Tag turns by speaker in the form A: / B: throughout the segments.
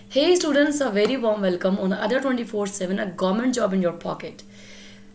A: Hey students, a very warm welcome on Other 24/7, a government job in your pocket.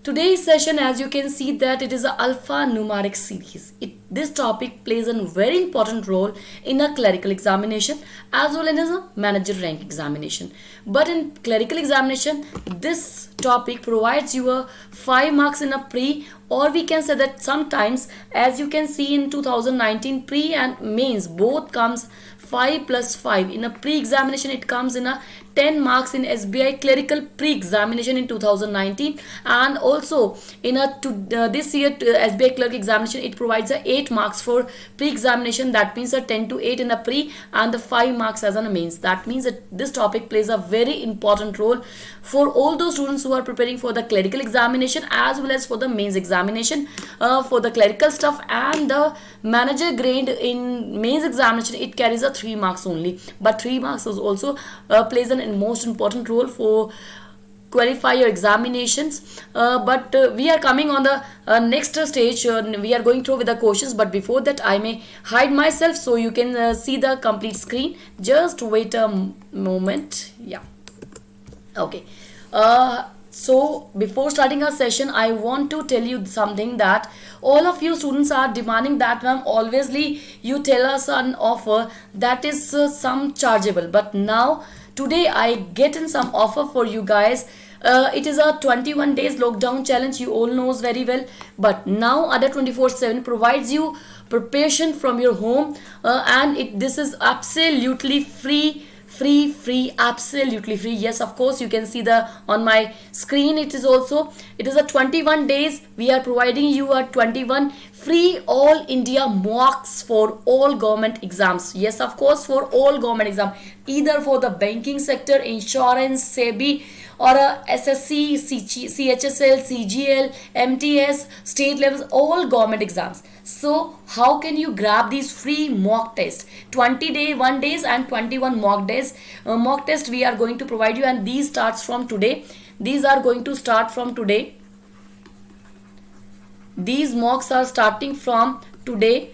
A: Today's session, as you can see, that it is a alphanumeric series. This topic plays a very important role in a clerical examination as well as a manager rank examination. But in clerical examination, this topic provides you a 5 marks in a pre, or we can say that sometimes, as you can see in 2019, pre and mains both comes 5 plus 5. In a pre-examination, it comes in a 10 marks in SBI clerical pre-examination in 2019, and also in a this year SBI clerk examination, it provides a 8 marks for pre-examination. That means a 10 to 8 in a pre and the 5 marks as an mains. That means that this topic plays a very important role for all those students who are preparing for the clerical examination as well as for the mains examination. For the clerical stuff and the manager grade in mains examination, it carries a 3 marks only, but 3 marks is also plays an most important role for qualify your examinations. But we are coming on the next stage. We are going through with the questions, but before that I may hide myself so you can see the complete screen. Just wait a moment. Yeah, okay. So before starting our session, I want to tell you something, that all of you students are demanding that ma'am, obviously you tell us an offer that is some chargeable, but now today I get in some offer for you guys. It is a 21 days lockdown challenge, you all knows very well, but now Other 24/7 provides you preparation from your home, and this is absolutely free, absolutely free. Yes, of course, you can see the on my screen, it is a 21 days. We are providing you a 21 free all India mocks for all government exams. Yes, of course, for all government exam, either for the banking sector, insurance, SEBI, or a SSC, CHSL, CGL, MTS, state levels, all government exams. So how can you grab these free mock tests? 20 day 1 days and 21 mock days. Mock test we are going to provide you, and these starts from today. These are going to start from today. These mocks are starting from today.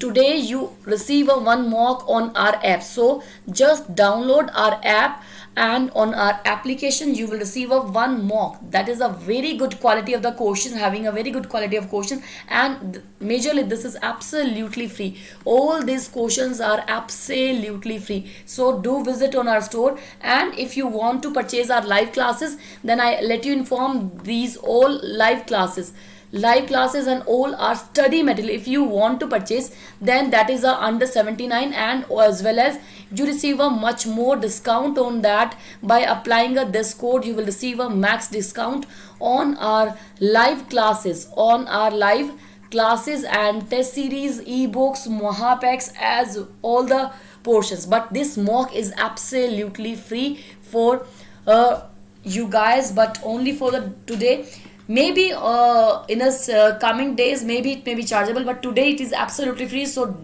A: Today you receive a one mock on our app. So just download our app, and on our application you will receive a one mock. That is a very good quality of the questions, having a very good quality of questions, and majorly this is absolutely free. All these questions are absolutely free. So do visit on our store, and if you want to purchase our live classes, then I let you inform these all live classes and all our study material. If you want to purchase, then that is a under 79, and as well as you receive a much more discount on that. By applying this code, you will receive a max discount on our live classes, and test series, ebooks, mahapacks, as all the portions. But this mock is absolutely free for you guys, but only for the today. Maybe in a coming days, maybe it may be chargeable, but today it is absolutely free. So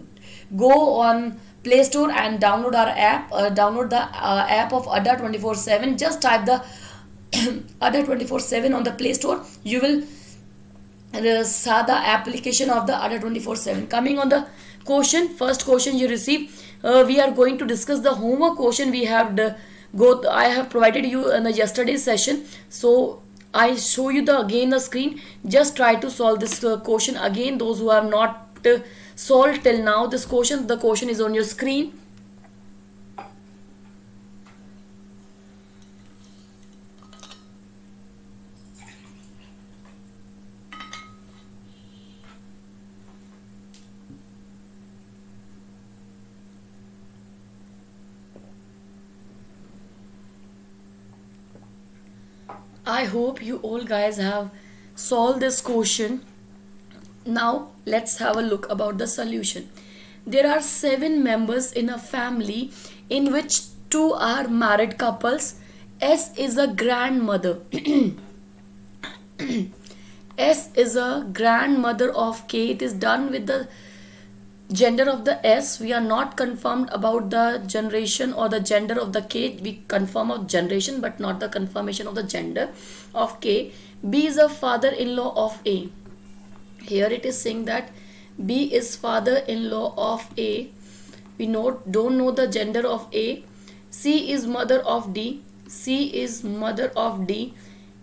A: go on Play Store and download our app. Download the app of Adda 24/7. Just type the Adda 24/7 on the Play Store. You will saw the application of the Adda 24/7. Coming on the question, first question you receive. We are going to discuss the homework question we have I have provided you in the yesterday's session. So I show you again the screen. Just try to solve this question again. Those who have not solved till now this question, the question is on your screen. I hope you all guys have solved this question. Now let's have a look about the solution. There are 7 members in a family in which 2 are married couples. S is a grandmother. S is a grandmother of K. It is done with the gender of the S. We are not confirmed about the generation or the gender of the K. We confirm of generation but not the confirmation of the gender of K. B is a father-in-law of A. Here it is saying that B is father-in-law of A. We don't know the gender of A. C is mother of D. C is mother of D.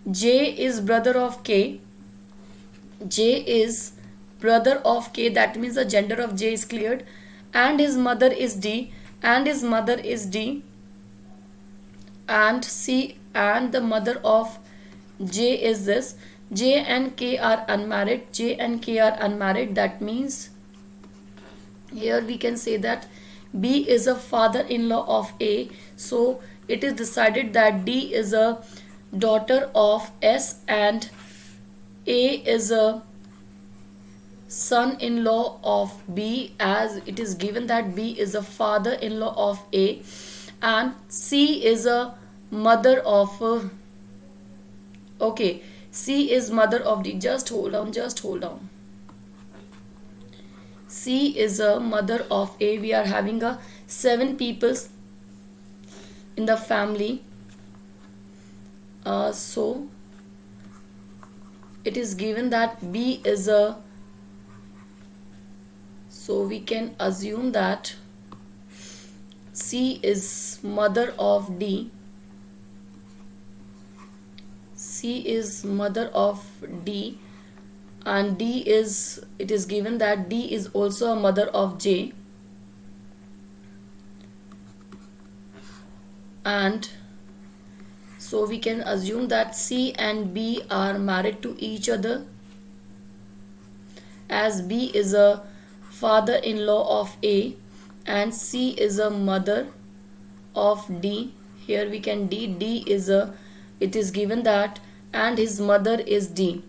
A: J is brother of K. J is brother of K, that means the gender of J is cleared, and his mother is D, and his mother is D, and C, and the mother of J is this. J and K are unmarried. J and K are unmarried, that means here we can say that B is a father-in-law of A. So it is decided that D is a daughter of S and A is a son-in-law of B, as it is given that B is a father-in-law of A, and C is a mother of okay, C is mother of D. Just hold on, just hold on. C is a mother of A. We are having a 7 peoples in the family. So it is given that B is a, so we can assume that C is mother of D. C is mother of D, and D is, it is given that D is also a mother of J, and so we can assume that C and B are married to each other, as B is a father-in-law of A and C is a mother of D. Here we can D is a, it is given that, and his mother is D.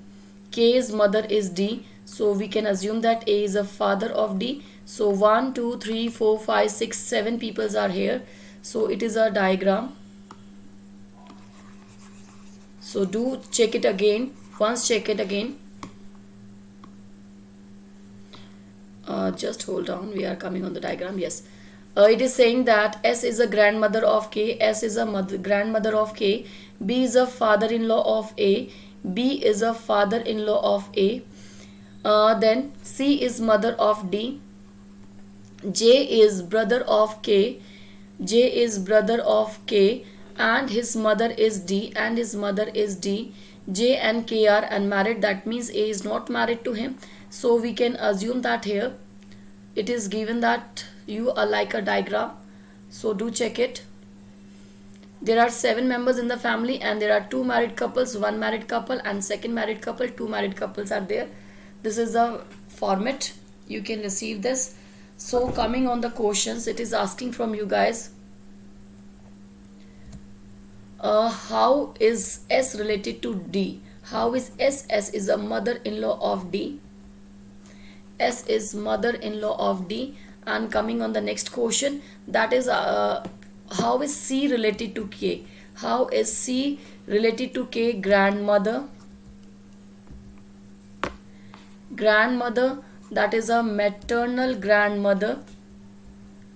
A: K's mother is D, so we can assume that A is a father of D. So 1 2 3 4 5 6 7 peoples are here. So it is a diagram. So do check it again. Once check it again. Just hold on, we are coming on the diagram. Yes, it is saying that S is a grandmother of K, S is a grandmother of K, B is a father-in-law of A, B is a father-in-law of A, then C is mother of D, J is brother of K, J is brother of K, and his mother is D, and his mother is D. J and K are unmarried, that means A is not married to him. So we can assume that here it is given that you are like a diagram. So do check it. There are 7 members in the family, and there are 2 married couples, 1 married couple, and second married couple, 2 married couples are there. This is the format. You can receive this. So coming on the questions, it is asking from you guys, how is S related to D? How is S? S is a mother-in-law of D. S is mother-in-law of D. And coming on the next question, that is how is C related to K? How is C related to K? Grandmother. Grandmother, that is a maternal grandmother.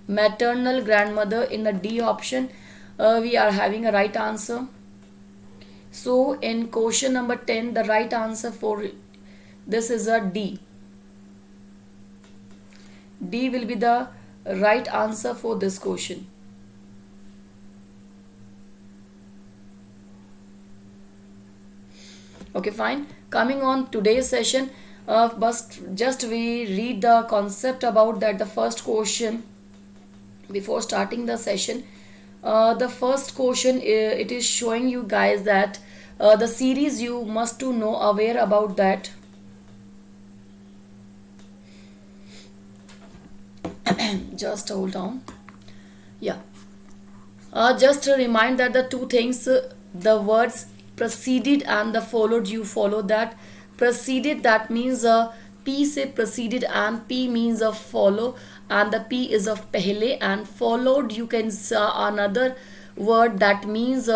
A: Maternal grandmother in the D option. We are having a right answer. So in question number 10, the right answer for this is a D. D will be the right answer for this question. Okay, fine. Coming on today's session, but just we read the concept about that. The first question before starting the session. The first question, it is showing you guys that the series you must to know aware about that. Just hold on. Yeah, just to remind that the two things, the words preceded and the followed, you follow that. Preceded, that means P say preceded, and P means a follow, and the P is of pehle, and followed you can another word that means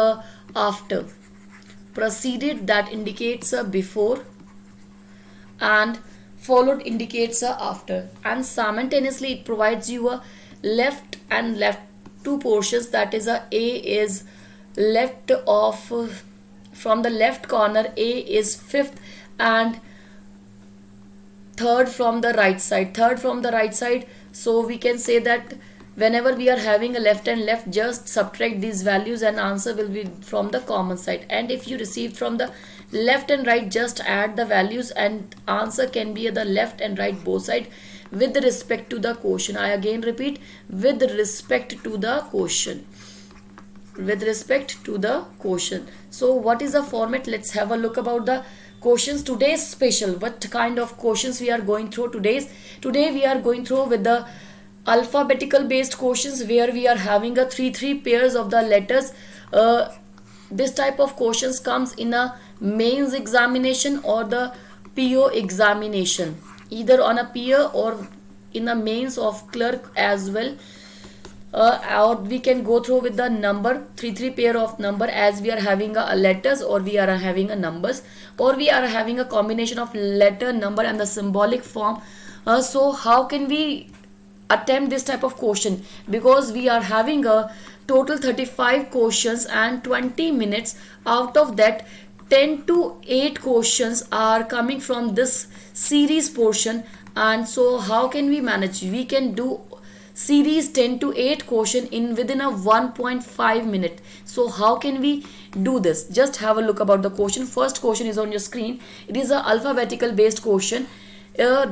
A: after. Preceded, that indicates before, and followed indicates after, and simultaneously it provides you a left and left two portions, that is A is left of from the left corner, A is fifth, and third from the right side. So we can say that whenever we are having a left and left, just subtract these values and answer will be from the common side. And if you received from the left and right, just add the values and answer can be the left and right both side with respect to the quotient. I again repeat, with respect to the quotient. With respect to the quotient. So what is the format? Let's have a look about the quotients. Today's special, what kind of quotients we are going through today we are going through with the alphabetical based quotients, where we are having a three pairs of the letters. This type of quotients comes in a mains examination or the PO examination, either on a PO or in a mains of clerk as well. Or we can go through with the number, three pair of number, as we are having a letters or we are having a numbers, or we are having a combination of letter, number and the symbolic form. So how can we attempt this type of quotient? Because we are having a total 35 questions and 20 minutes. Out of that, 10 to 8 questions are coming from this series portion. And so how can we manage? We can do series 10 to 8 question in within a 1.5 minute. So how can we do this? Just have a look about the question. First question is on your screen. It is a alphabetical based question.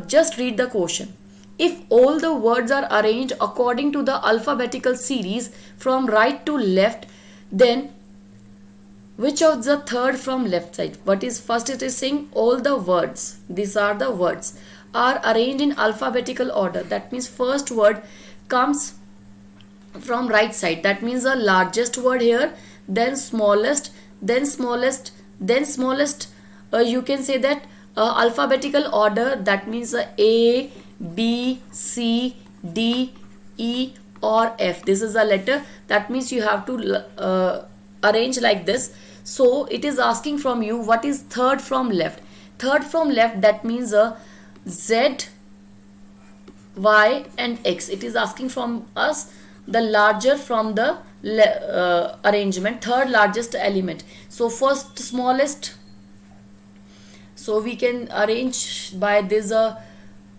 A: Just read the question. If all the words are arranged according to the alphabetical series from right to left, then which of the third from left side? What is first? It is saying all the words, these are the words, are arranged in alphabetical order. That means first word comes from right side. That means the largest word here, then smallest, then smallest, then smallest. You can say that alphabetical order, that means A, B, C, D, E or F. This is a letter. That means you have to arrange like this. So it is asking from you what is third from left. Third from left, that means Z, Y and X. It is asking from us the larger from the arrangement, third largest element. So first smallest, so we can arrange by this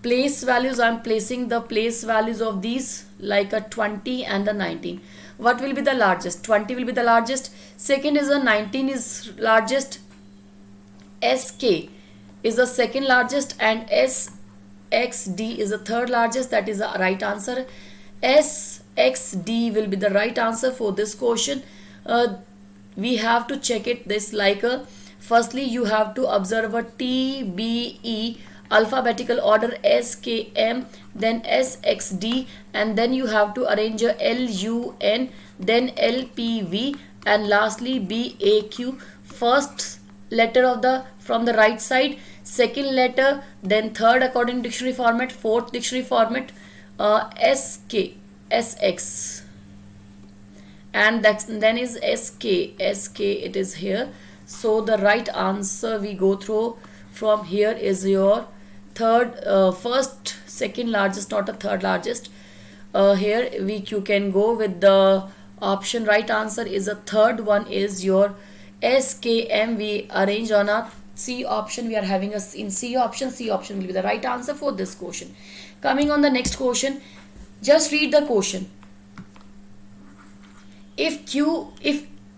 A: place values. I am placing the place values of these like a 20 and the 19. What will be the largest? 20 will be the largest. Second is a 19 is largest. SK is the second largest and SXD is the third largest. That is the right answer. SXD will be the right answer for this question. We have to check it this like a, firstly you have to observe a TBE alphabetical order, SKM, then SXD, and then you have to arrange a LUN, then LPV, and lastly BAQ. First letter of the from the right side, second letter, then third according to dictionary format, fourth dictionary format, SX, and then is SK. It is here. So the right answer we go through from here is your third, first, second largest, not a third largest. Here you can go with the option. Right answer is a third one is your SKM. We arrange on a C option. We are having a in C option. C option will be the right answer for this question. Coming on the next question, just read the question. If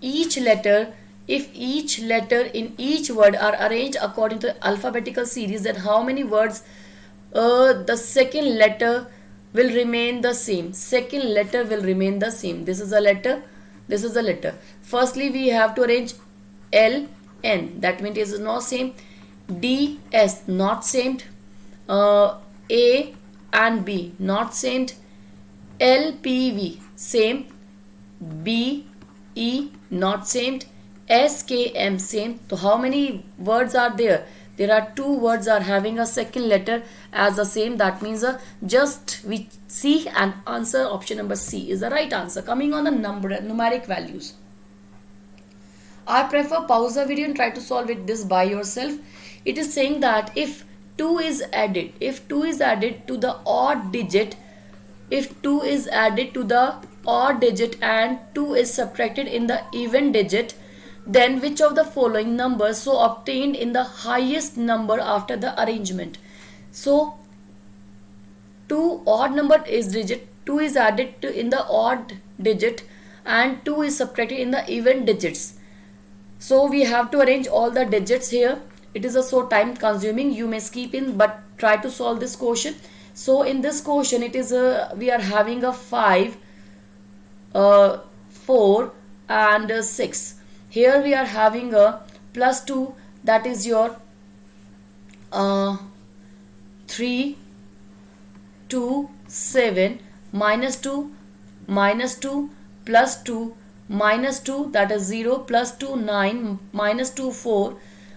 A: each letter in each word are arranged according to the alphabetical series, then how many words the second letter will remain the same? Second letter will remain the same. This is a letter. This is a letter. Firstly, we have to arrange L, N. That means it is not same. D, S, not same. A and B, not same. L, P, V, same. B, E, not same. SKM, same. So how many words are there? There are 2 words are having a second letter as the same. That means just we see and answer option number C is the right answer. Coming on the numeric values, I prefer pause the video and try to solve it this by yourself. It is saying that if 2 is added to the odd digit, if 2 is added to the odd digit and 2 is subtracted in the even digit, then which of the following numbers so obtained in the highest number after the arrangement? So 2 odd number is digit, 2 is added in the odd digit and 2 is subtracted in the even digits. So we have to arrange all the digits here. It is so time consuming, you may skip in but try to solve this question. So in this question it is we are having a 5, 4 and 6. Here we are having a plus 2, that is your 3, 2, 7, minus 2, plus 2, minus 2, that is 0, plus 2, 9, minus 2, 4,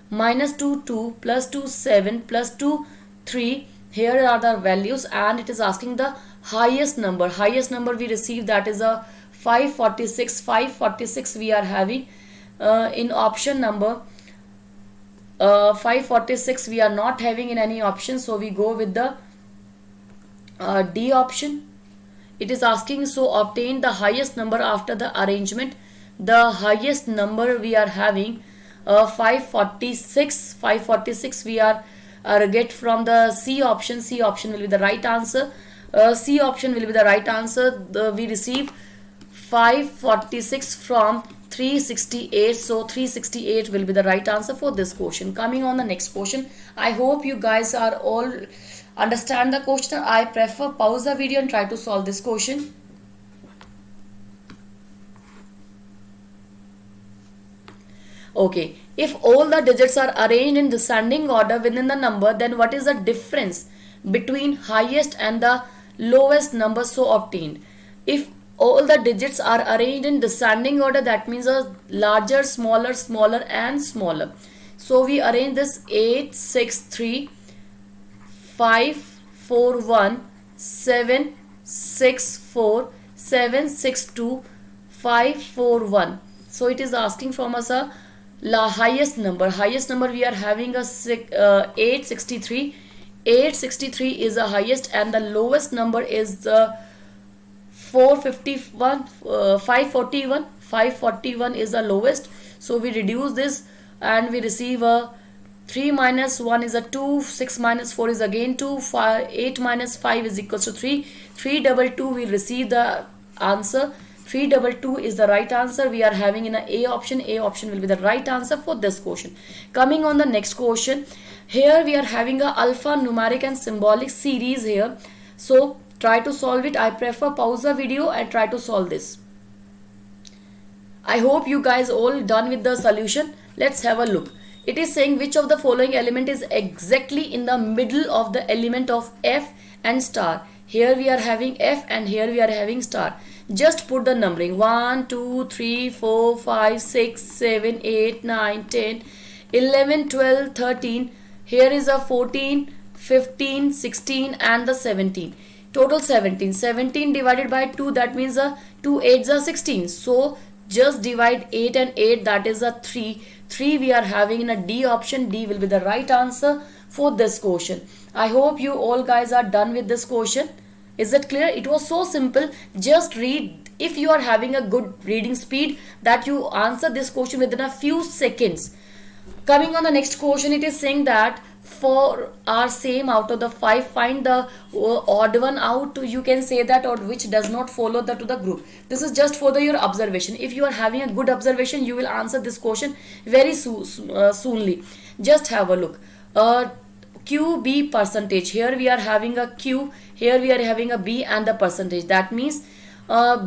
A: minus 2, 2, plus 2, 7, plus 2, 3. Here are the values and it is asking the highest number. Highest number we receive, that is a 546. 546 we are having in option number 546 we are not having in any option, so we go with the D option. It is asking, so obtain the highest number after the arrangement. The highest number we are having 546. 546 we are get from the C option. C option will be the right answer. C option will be the right answer. We receive 546 from 368, so 368 will be the right answer for this question. Coming on the next question, I hope you guys are all understand the question. I prefer pause the video and try to solve this question. Okay, if all the digits are arranged in descending order within the number, then what is the difference between highest and the lowest number so obtained? If all the digits are arranged in descending order, that means a larger, smaller, smaller and smaller. So we arrange this 8, 6, 3, 5, 4, 1, 7, 6, 4, 7, 6, 2, 5, 4, 1. So it is asking from us a highest number. Highest number we are having a 863. 863 is the highest and the lowest number is the 541. 541 is the lowest. So we reduce this and we receive a 3 minus 1 is a 2, 6 minus 4 is again 2, 8 minus 5 is equals to 3. 322 we receive the answer. 322 is the right answer. We are having in A option. A option will be the right answer for this question. Coming on the next question, here we are having a alphanumeric and symbolic series here. So try to solve it. I prefer pause the video and try to solve this. I hope you guys all done with the solution. Let's have a look. It is saying which of the following element is exactly in the middle of the element of F and star. Here we are having F and here we are having star. Just put the numbering 1, 2, 3, 4, 5, 6, 7, 8, 9, 10, 11, 12, 13. Here is a 14, 15, 16 and the 17. Total 17. 17 divided by 2, that means 2 8s are 16. So just divide 8 and 8, that is a 3. 3 we are having in a D option. D will be the right answer for this question. I hope you all guys are done with this question. Is it clear? It was so simple. Just read. If you are having a good reading speed, that you answer this question within a few seconds. Coming on the next question, it is saying that 4 are same out of the 5. Find the odd one out. You can say that, or which does not follow to the group. This is just for your observation. If you are having a good observation, you will answer this question very soonly. Just have a look. QB percentage. Here we are having a Q. Here we are having a B and the percentage. That means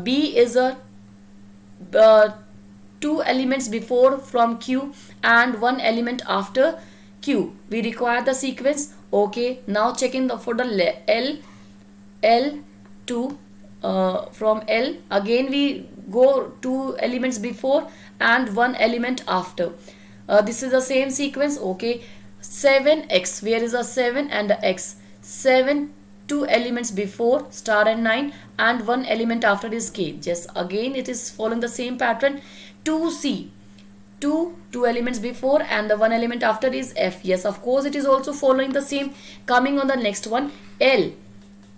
A: B is a 2 elements before from Q and 1 element after Q. We require the sequence. Okay, now checking for the L2 from L. Again we go 2 elements before and 1 element after. This is the same sequence. Okay, 7x. Where is a 7 and a x? 7, 2 elements before star and 9 and 1 element after is K. Just again it is following the same pattern. 2C. 2 elements before and the 1 element after is F. Yes, of course it is also following the same. Coming on the next one, L.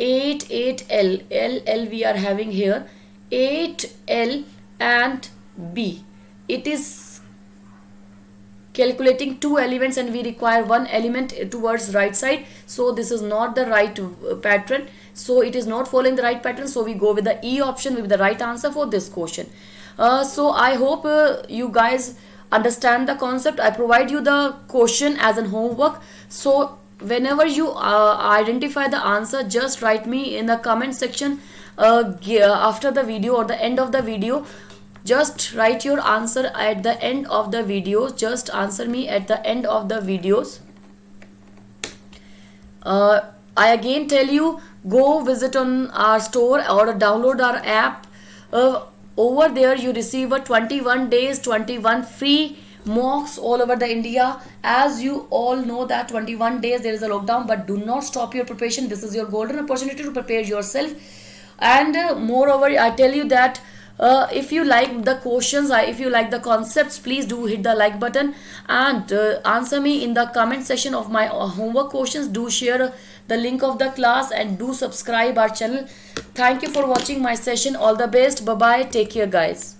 A: 8L. L we are having here 8L and B. It is calculating 2 elements and we require 1 element towards right side. So this is not the right pattern. so it is not following the right pattern, so we go with the E option will be the right answer for this question. So I hope you guys understand the concept. I provide you the question as an homework, so whenever you identify the answer, just write me in the comment section after the video or the end of the video. Just write your answer at the end of the video. Just answer me at the end of the videos. I again tell you, go visit on our store or download our app. Over there you receive a 21 days 21 free mocks all over the India. As you all know that 21 days there is a lockdown, but do not stop your preparation. This is your golden opportunity to prepare yourself. And moreover, I tell you that if you like the questions, if you like the concepts, please do hit the like button and answer me in the comment section of my homework questions. Do share the link of the class and do subscribe our channel. Thank you for watching my session. All the best. Bye bye. Take care, guys.